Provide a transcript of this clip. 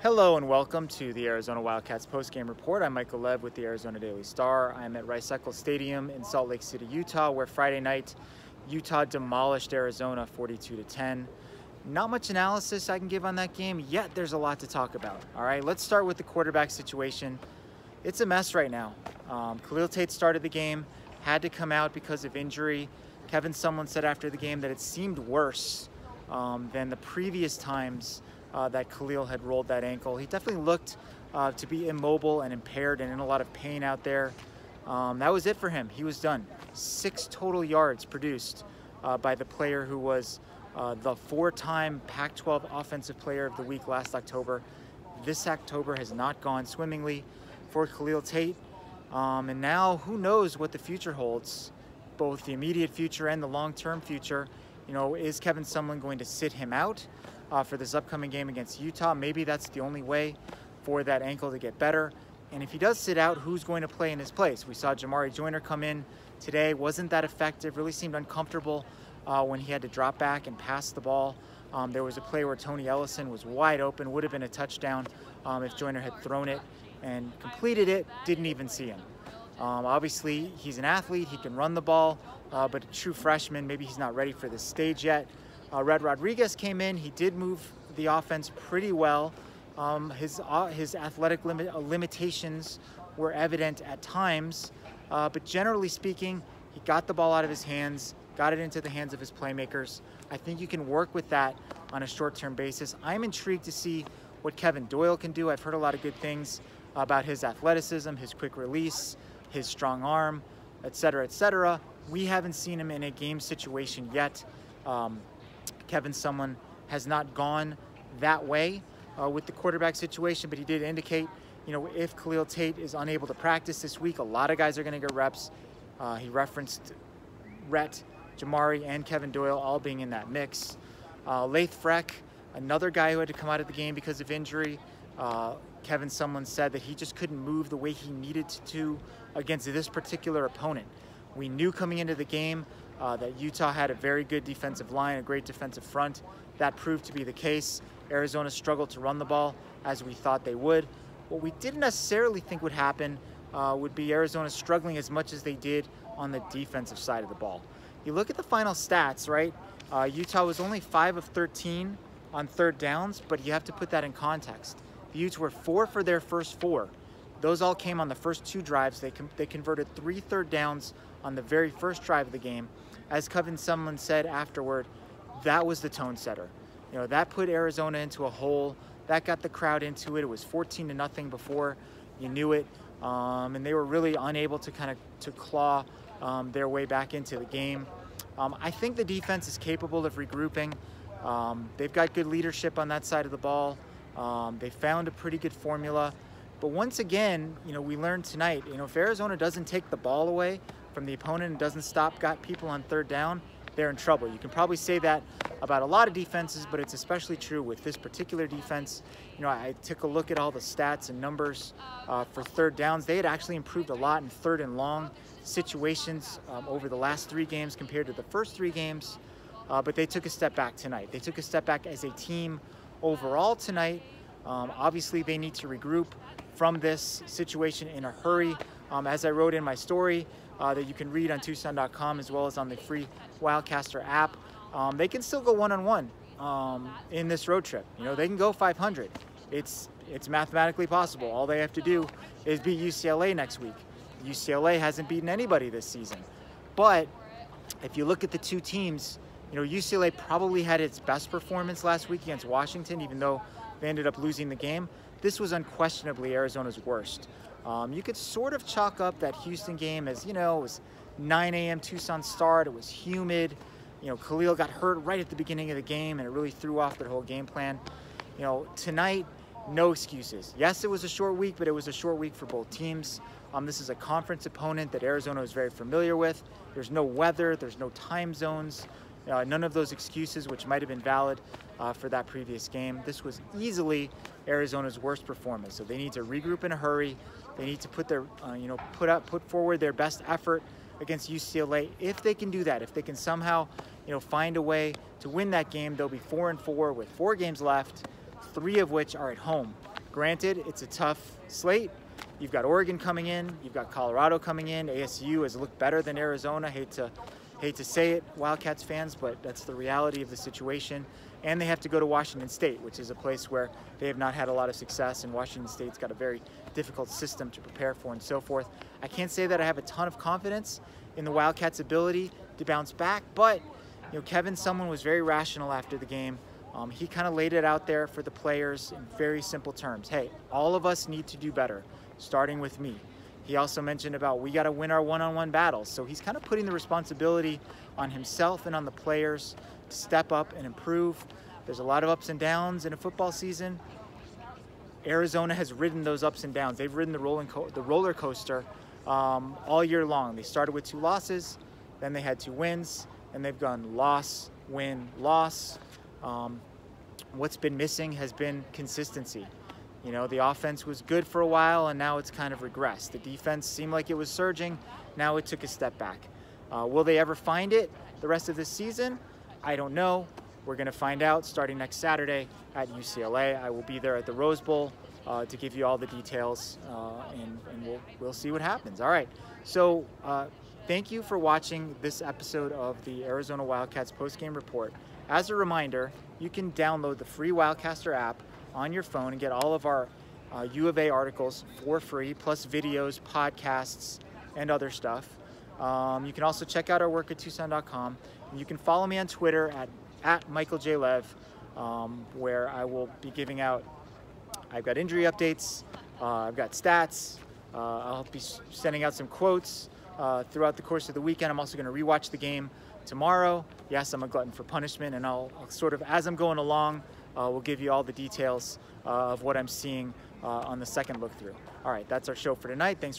Hello and welcome to the Arizona Wildcats postgame report. I'm Michael Lev with the Arizona Daily Star. I'm at Rice-Eccles Stadium in Salt Lake City, Utah, where Friday night Utah demolished Arizona 42-10. Not much analysis I can give on that game, yet there's a lot to talk about. All right, let's start with the quarterback situation. It's a mess right now. Khalil Tate started the game, had to come out because of injury. Kevin Sumlin said after the game that it seemed worse than the previous times that Khalil had rolled that ankle. He definitely looked to be immobile and impaired and in a lot of pain out there. That was it for him. He was done. 6 total yards produced by the player who was the 4-time Pac-12 Offensive Player of the Week last October. This October has not gone swimmingly for Khalil Tate. And now who knows what the future holds, both the immediate future and the long-term future. You know, is Kevin Sumlin going to sit him out for this upcoming game against Utah? Maybe that's the only way for that ankle to get better. And if he does sit out, who's going to play in his place? We saw Jamari Joyner come in today. Wasn't that effective. Really seemed uncomfortable when he had to drop back and pass the ball. There was a play where Tony Ellison was wide open. Would have been a touchdown if Joyner had thrown it and completed it. Didn't even see him. Obviously, he's an athlete. He can run the ball. But a true freshman, maybe he's not ready for this stage yet. Red Rodriguez came in. He did move the offense pretty well. His athletic limitations were evident at times, but generally speaking, he got the ball out of his hands, got it into the hands of his playmakers. I think you can work with that on a short-term basis. I'm intrigued to see what Kevin Doyle can do. I've heard a lot of good things about his athleticism, his quick release, his strong arm, etc., etc. We haven't seen him in a game situation yet. Kevin Sumlin has not gone that way with the quarterback situation, but he did indicate, you know, if Khalil Tate is unable to practice this week, a lot of guys are going to get reps. He referenced Rhett, Jamari, and Kevin Doyle all being in that mix. Laith Freck, another guy who had to come out of the game because of injury. Kevin Sumlin said that he just couldn't move the way he needed to against this particular opponent. We knew coming into the game that Utah had a very good defensive line, a great defensive front. That proved to be the case. Arizona struggled to run the ball as we thought they would. What we didn't necessarily think would happen would be Arizona struggling as much as they did on the defensive side of the ball. You look at the final stats, right? Utah was only 5 of 13 on third downs, but you have to put that in context. The Utes were 4 for their first 4. Those all came on the first 2 drives. They converted 3 third downs on the very first drive of the game. As Kevin Sumlin said afterward, that was the tone setter. You know, that put Arizona into a hole. That got the crowd into it. It was 14-0 before you knew it. And they were really unable to claw their way back into the game. I think the defense is capable of regrouping. They've got good leadership on that side of the ball. They found a pretty good formula. But once again, you know, we learned tonight, you know, if Arizona doesn't take the ball away from the opponent and doesn't got people on third down, they're in trouble. You can probably say that about a lot of defenses, but it's especially true with this particular defense. You know, I took a look at all the stats and numbers for third downs. They had actually improved a lot in third and long situations over the last 3 games compared to the first 3 games, but they took a step back tonight. They took a step back as a team overall tonight. Obviously, they need to regroup from this situation in a hurry. As I wrote in my story that you can read on Tucson.com as well as on the free Wildcaster app, they can still go one-on-one in this road trip. You know, they can go 500. It's mathematically possible. All they have to do is beat UCLA next week. UCLA hasn't beaten anybody this season. But if you look at the 2 teams, you know, UCLA probably had its best performance last week against Washington, even though they ended up losing the game. This was unquestionably Arizona's worst. You could sort of chalk up that Houston game as, you know, it was 9 a.m. Tucson start. It was humid. You know, Khalil got hurt right at the beginning of the game, and it really threw off their whole game plan. You know, tonight, no excuses. Yes, it was a short week, but it was a short week for both teams. This is a conference opponent that Arizona is very familiar with. There's no weather. There's no time zones. None of those excuses, which might have been valid for that previous game. This was easily Arizona's worst performance. So they need to regroup in a hurry. They need to put their, put forward their best effort against UCLA. If they can do that, if they can somehow, find a way to win that game, they'll be 4-4 with 4 games left. 3 of which are at home. Granted, it's a tough slate. You've got Oregon coming in, you've got Colorado coming in. ASU has looked better than Arizona. Hate to say it, Wildcats fans, but that's the reality of the situation. And they have to go to Washington State, which is a place where they have not had a lot of success, and Washington State's got a very difficult system to prepare for and so forth. I can't say that I have a ton of confidence in the Wildcats' ability to bounce back, but Kevin Sumlin was very rational after the game. He kind of laid it out there for the players in very simple terms. Hey, all of us need to do better, starting with me. He also mentioned about we got to win our one-on-one battles. So he's kind of putting the responsibility on himself and on the players to step up and improve. There's a lot of ups and downs in a football season. Arizona has ridden those ups and downs. They've ridden the roller coaster all year long. They started with 2 losses, then they had 2 wins, and they've gone loss, win, loss. What's been missing has been consistency. The offense was good for a while, and now it's kind of regressed. The defense seemed like it was surging. Now it took a step back. Will they ever find it the rest of this season? I don't know. We're going to find out starting next Saturday at UCLA. I will be there at the Rose Bowl to give you all the details, and we'll see what happens. All right. So thank you for watching this episode of the Arizona Wildcats postgame report. As a reminder, you can download the free Wildcaster app on your phone and get all of our U of A articles for free, plus videos, podcasts, and other stuff. You can also check out our work at Tucson.com. You can follow me on Twitter at Michael J. Lev, where I will be giving out, I've got injury updates, I've got stats, I'll be sending out some quotes throughout the course of the weekend. I'm also going to rewatch the game tomorrow. Yes, I'm a glutton for punishment, and I'll sort of, as I'm going along, we'll give you all the details of what I'm seeing on the second look through. All right, that's our show for tonight. Thanks.